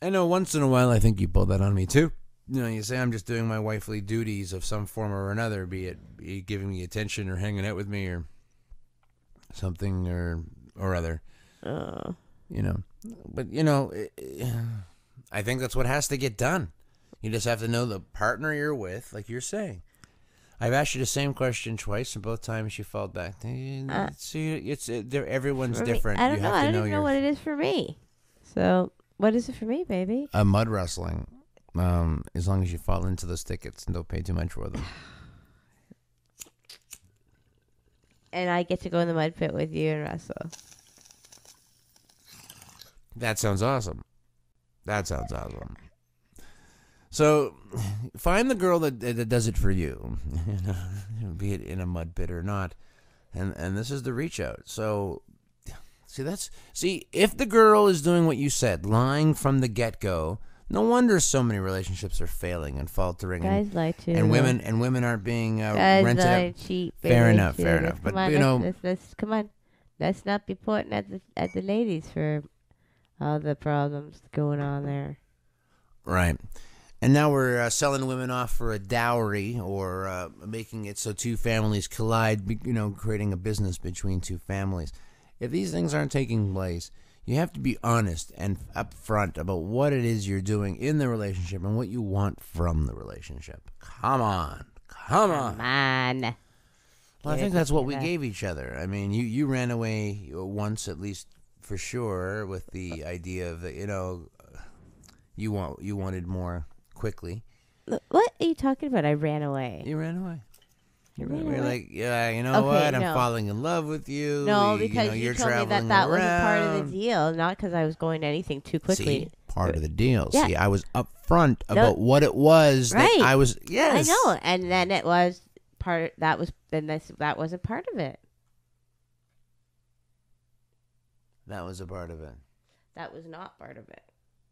S1: I know once in a while I think you pull that on me too. you say I'm just doing my wifely duties of some form or another, be it giving me attention or hanging out with me or something or other. But I think that's what has to get done. You just have to know the partner you're with, like you're saying. I've asked you the same question twice, and both times you fell back. See, everyone's different.
S2: I don't
S1: you
S2: know.
S1: have to
S2: I don't even know what it is for me. So, what is it for me, baby?
S1: Mud wrestling. As long as you fall into those tickets and don't pay too much for them.
S2: And I get to go in the mud pit with you and wrestle.
S1: That sounds awesome. So, find the girl that does it for you, be it in a mud pit or not, and this is the reach out. So, see if the girl is doing what you said, lying from the get go, no wonder so many relationships are failing and faltering.
S2: Guys lie too.
S1: And women aren't being
S2: guys
S1: rented
S2: lie,
S1: out.
S2: cheat.
S1: Fair enough.
S2: Come on, let's come on. Let's not be pointing at the ladies for all the problems going on there.
S1: Right. And now we're selling women off for a dowry or making it so two families collide, creating a business between two families. If these things aren't taking place, you have to be honest and upfront about what it is you're doing in the relationship and what you want from the relationship. Come on.
S2: Well,
S1: Well, I think that's what we gave each other. I mean, you ran away once at least for sure with the idea of, you wanted more quickly.
S2: What are you talking about? I ran away.
S1: You ran away.
S2: You're
S1: like, yeah, you know what? I'm falling in love with you.
S2: No, because
S1: you're
S2: told me
S1: traveling
S2: that
S1: around.
S2: wasn't part of the deal, not because I was going to anything too quickly.
S1: See, part of the deal.
S2: Yeah.
S1: See, I was upfront about what it was that I was. Yes,
S2: I know, and then it was part. That wasn't part of it.
S1: That was a part of it.
S2: That was not part of it.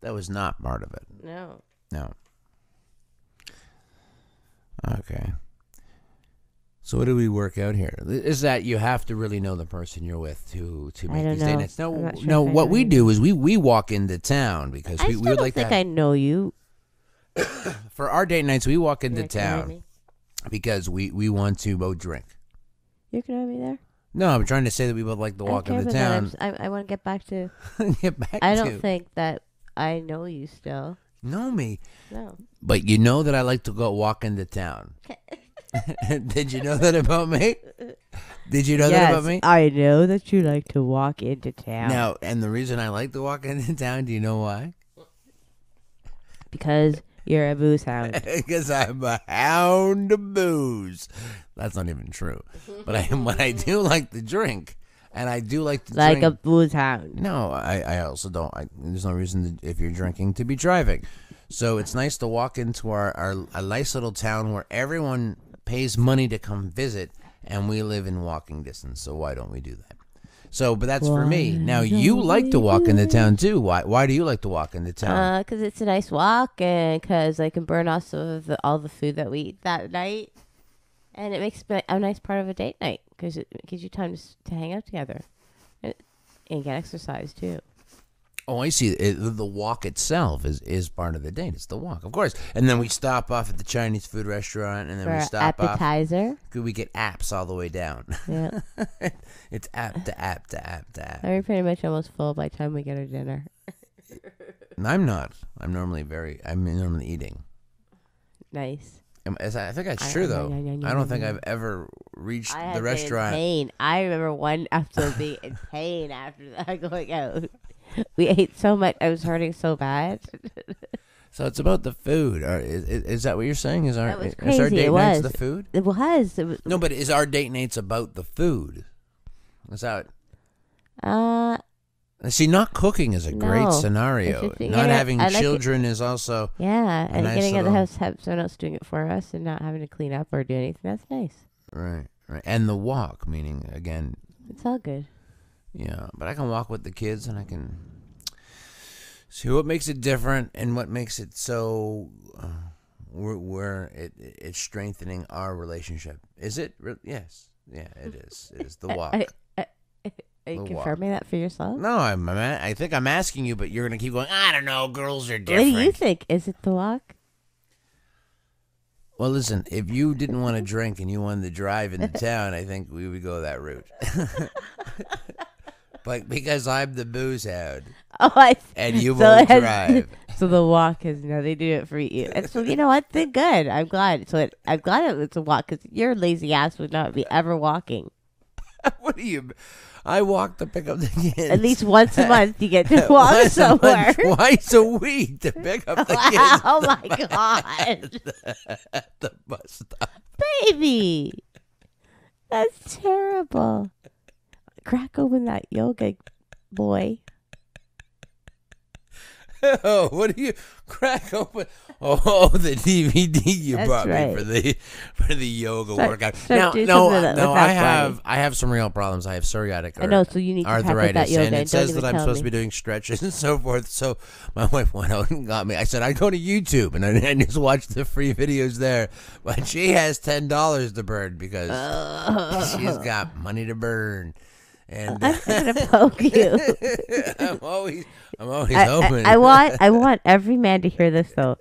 S1: That was not part of it.
S2: No.
S1: Okay. So what do we work out here? Is that you have to really know the person you're with to make these date nights? No. What we do is we walk into town because we would like
S2: that. I know you.
S1: For our date nights, we walk into town because we want to both drink.
S2: You're gonna have me there?
S1: No, I'm trying to say that we both like to walk into town.
S2: I want to get back to.
S1: I
S2: don't think that I know you still.
S1: Know me?
S2: No.
S1: But you know that I like to go walk into town. Did you know that about me? Did you know that about me?
S2: I know that you like to walk into town.
S1: Now, and the reason I like to walk into town, do you know why?
S2: Because you're a booze hound.
S1: Because I'm a hound of booze. That's not even true. But I do like to drink. And I do like to
S2: drink. Like a booze hound.
S1: No, I also don't. There's no reason if you're drinking to be driving. So it's nice to walk into a nice little town where everyone pays money to come visit, and we live in walking distance. So why don't we do that? So, but that's for me. Now, you like to walk into town, too. Why do you like to walk into town?
S2: Because it's a nice walk, and because I can burn off some of all the food that we eat that night. And it makes a nice part of a date night because it gives you time to hang out together and get exercise too.
S1: Oh, I see. The walk itself is part of the date. It's the walk, of course. And then we stop off at the Chinese food restaurant, and then we stop
S2: appetizer.
S1: off. We get apps all the way down.
S2: Yeah.
S1: It's app to app to app to app.
S2: We're pretty much almost full by the time we get our dinner.
S1: I'm not. I'm normally eating.
S2: Nice.
S1: I think that's true, though. I don't think I've ever reached the restaurant.
S2: Pain. I remember one episode being in pain after that going out. We ate so much. I was hurting so bad.
S1: So it's about the food. Is that what you're saying? Is our date nights the food?
S2: It was.
S1: No, but is our date nights about the food? Is that? See, not cooking is a great scenario. Not having children is also
S2: and getting out of the house, have someone else doing it for us, and not having to clean up or do anything. That's nice.
S1: Right. And the walk, meaning again,
S2: it's all good.
S1: Yeah, but I can walk with the kids, and I can see what makes it different and what makes it so. It's strengthening our relationship. Is it? Yes. Yeah, it is. It is the walk.
S2: Are you confirming that for yourself?
S1: No, I think I'm asking you, but you're going to keep going, I don't know, girls are different.
S2: What do you think? Is it the walk?
S1: Well, listen, if you didn't want to drink and you wanted to drive into town, I think we would go that route. But because I'm the booze hound
S2: Oh, I.
S1: and you
S2: So
S1: won't
S2: it has-
S1: drive.
S2: So the walk has nothing to do it for you. And so you know what? Then good. I'm glad. I'm glad it's a walk because your lazy ass would not be ever walking.
S1: What do you? I walk to pick up the kids.
S2: At least once a month you get to walk
S1: Once a month,
S2: somewhere.
S1: twice a week to pick up the kids
S2: Oh my god,
S1: at the bus stop.
S2: baby, that's terrible. Crack open that yoga, boy.
S1: Oh, what do you crack open? Oh, the DVD you
S2: That's
S1: brought
S2: right.
S1: me for the yoga
S2: Start-
S1: workout.
S2: start
S1: Now,
S2: doing
S1: no,
S2: something with
S1: no,
S2: that
S1: I have some real problems. I have psoriatic.
S2: I know, so you need to practice
S1: arthritis,
S2: that yoga.
S1: and it
S2: Don't
S1: says
S2: even
S1: that I'm
S2: tell
S1: supposed to
S2: me.
S1: be doing stretches and so forth. So my wife went out and got me. I said I go to YouTube and I just watch the free videos there. But she has $10 to burn because she's got money to burn. And
S2: I'm gonna poke you.
S1: I'm always hoping.
S2: I want every man to hear this though.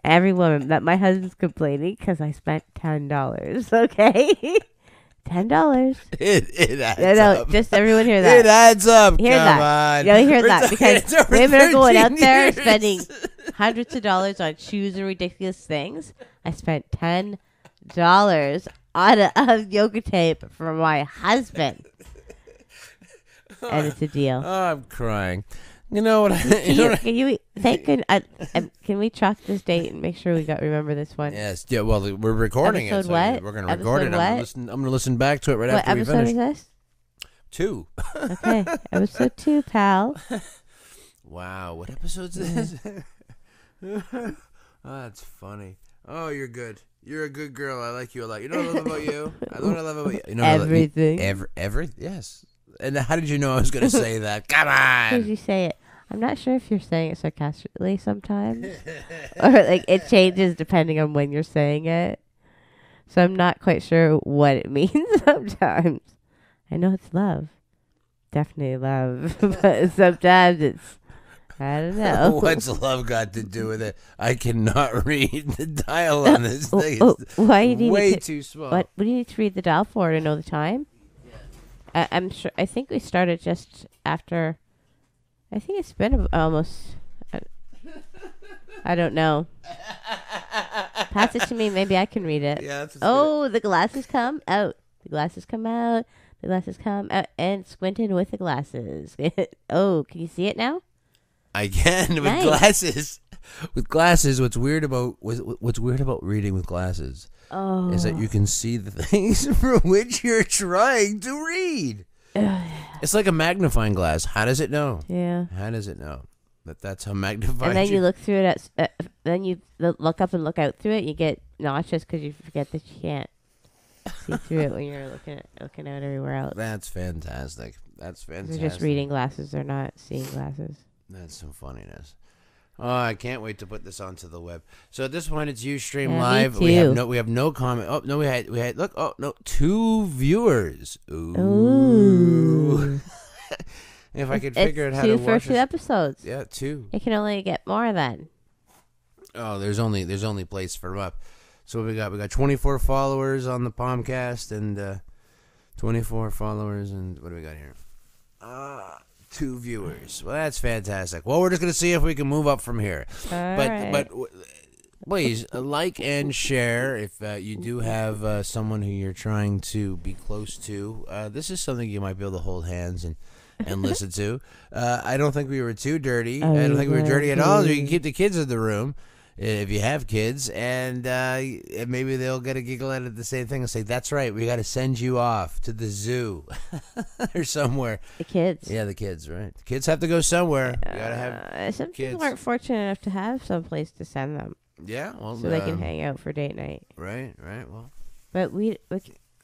S2: Every woman that my husband's complaining because I spent $10. Okay, $10.
S1: It adds
S2: No,
S1: up.
S2: just everyone hear that.
S1: It adds up.
S2: Hear
S1: Come
S2: that.
S1: on.
S2: You hear
S1: We're
S2: that
S1: talking-
S2: because
S1: it's over
S2: women are going out
S1: 13
S2: there
S1: years.
S2: spending hundreds of dollars on shoes and ridiculous things. I spent $10 on a yoga tape for my husband, and it's a deal.
S1: Oh, I'm crying. You know what?
S2: Can we track this date and make sure we remember this one?
S1: Yes. Yeah. Well, we're recording
S2: Episode
S1: it. So
S2: what?
S1: we're gonna record it.
S2: Episode
S1: I'm gonna listen back to it right
S2: What
S1: after we
S2: episode
S1: finish.
S2: is this?
S1: 2.
S2: Okay, episode 2, pal.
S1: Wow. What episode's this? Oh, that's funny. Oh, you're good. You're a good girl. I like you a lot. You know what I love about you? I know what I love about you. You know what I love-
S2: Everything.
S1: Every yes. And how did you know I was going to say that? Come
S2: How did
S1: on.
S2: you say it? I'm not sure if you're saying it sarcastically sometimes, or like it changes depending on when you're saying it. So I'm not quite sure what it means sometimes. I know it's love, definitely love, but sometimes it's I don't know.
S1: What's love got to do with it? I cannot read the dial on this thing. It's
S2: Why do you need
S1: way
S2: to,
S1: too small.
S2: what do you need to read the dial for to know the time? I'm sure. I think we started just after. I think it's been almost. I don't know. Pass it to me. Maybe I can read it.
S1: Yeah, that's
S2: Oh, the glasses come out. The glasses come out. The glasses come out. And squinting with the glasses. Oh, can you see it now?
S1: I can with
S2: Nice.
S1: glasses. With glasses, what's weird about reading with glasses
S2: Oh.
S1: is that you can see the things for which you're trying to read. It's like a magnifying glass. How does it know?
S2: Yeah.
S1: How does it know that's how magnified?
S2: And then you look through it. Then you look up and look out through it. You get nauseous because you forget that you can't see through it when you're looking out everywhere else.
S1: That's fantastic. That's fantastic.
S2: They're just reading glasses. They're not seeing glasses.
S1: That's some funniness. Oh, I can't wait to put this onto the web. So at this point, it's Ustream
S2: Yeah, me
S1: Live.
S2: too.
S1: We have no comment. Oh no, we had look. Oh no, 2 viewers.
S2: Ooh.
S1: If I could
S2: It's
S1: figure out how
S2: 2
S1: to
S2: for
S1: watch
S2: 2
S1: this.
S2: episodes.
S1: Yeah, 2.
S2: It can only get more then.
S1: Oh, there's only place for up. So we got 24 followers on the Palmcast and 24 followers and what do we got here? 2 viewers. Well, that's fantastic. Well, we're just gonna see if we can move up from here. But please like and share if you do have someone who you're trying to be close to. This is something you might be able to hold hands and listen to. I don't think we were too dirty. I don't think we were dirty at all. You can keep the kids in the room if you have kids, and maybe they'll get a giggle out of the same thing and say, "That's right, we got to send you off to the zoo or somewhere."
S2: The kids.
S1: Yeah, the kids, right? The kids have to go somewhere. You gotta have.
S2: Some
S1: kids.
S2: people aren't fortunate enough to have some place to send them
S1: Yeah, well,
S2: so they can hang out for date night.
S1: Right. Well,
S2: But you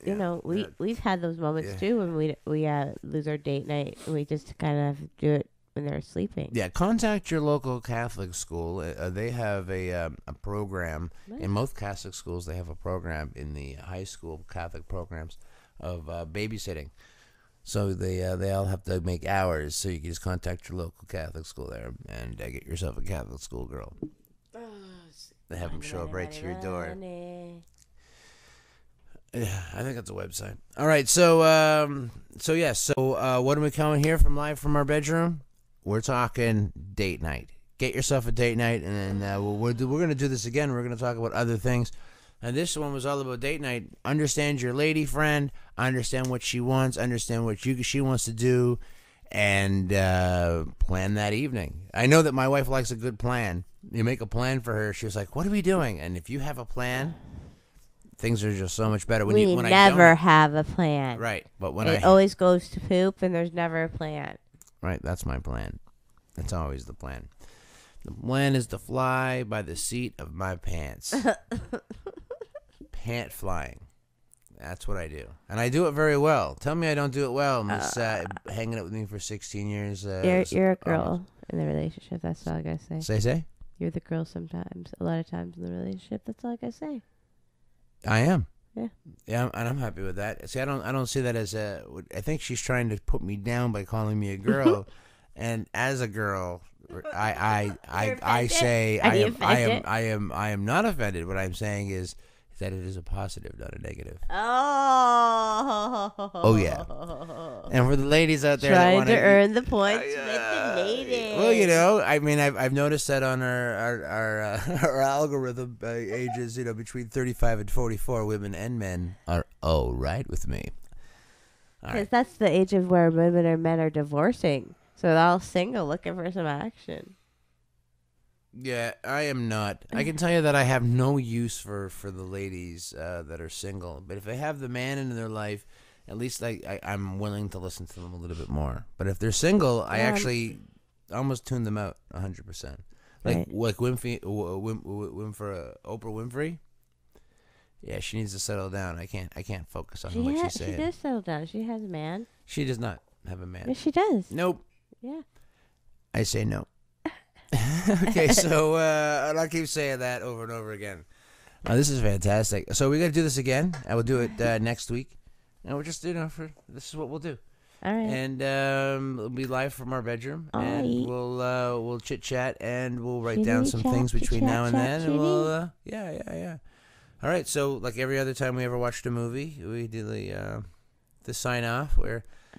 S1: Yeah,
S2: know,
S1: yeah.
S2: we've had those moments
S1: Yeah.
S2: too when we lose our date night and we just kind of do it when they're sleeping.
S1: yeah. Contact your local Catholic school. They have a program in most Catholic schools. They have a program in the high school Catholic programs of babysitting. So they all have to make hours. So you can just contact your local Catholic school there and get yourself a Catholic school girl. They have them show up right to your door. Yeah, I think that's a website. All right, so what are we coming here from live from our bedroom? We're talking date night. Get yourself a date night, and then we're going to do this again. We're going to talk about other things. And this one was all about date night. Understand your lady friend. Understand what she wants. Understand what she wants to do, and plan that evening. I know that my wife likes a good plan. You make a plan for her. She was like, "What are we doing?" And if you have a plan, things are just so much better.
S2: We never have a plan.
S1: Right, but when
S2: it always goes to poop, and there's never a plan.
S1: Right, that's my plan. That's always the plan. The plan is to fly by the seat of my pants. Pant flying. That's what I do. And I do it very well. Tell me I don't do it well. Miss hanging out with me for 16 years.
S2: You're a girl in the relationship. That's all I gotta say.
S1: Say?
S2: You're the girl sometimes. A lot of times in the relationship. That's all I gotta say.
S1: I am.
S2: Yeah.
S1: Yeah, and I'm happy with that. See, I don't see that as a. I think she's trying to put me down by calling me a girl, and as a girl, I say I am not offended. What I'm saying is that it is a positive, not a negative. Oh yeah. And for the ladies out there
S2: trying to earn the points with the ladies.
S1: Well, I mean, I've noticed that on our algorithm, ages, between 35 and 44, women and men are all right with me.
S2: Because that's the age of where women and men are divorcing, so they're all single, looking for some action.
S1: Yeah, I am not. I can tell you that I have no use for the ladies that are single. But if they have the man in their life, at least I'm willing to listen to them a little bit more. But if they're single, I actually almost tune them out 100%. Like Oprah Winfrey. Yeah, she needs to settle down. I can't focus on what she's saying.
S2: She does settle down. She has a man.
S1: She does not have a man.
S2: Yes, she does.
S1: Nope.
S2: Yeah.
S1: I say no. Okay, so and I'll keep saying that over and over again. This is fantastic. So we got to do this again. I will do it next week. And we're just, this is what we'll do.
S2: All right.
S1: And it'll be live from our bedroom. And we'll chit chat and we'll write down some things between now and then. And we'll yeah. All right. So like every other time we ever watched a movie, we do the sign off.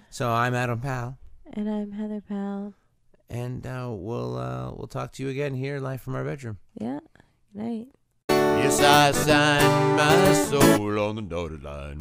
S1: So I'm Adam Powell.
S2: And I'm Heather Powell.
S1: And we'll talk to you again here live from our bedroom.
S2: Yeah. Good night.
S3: Yes, I signed my soul on the dotted line.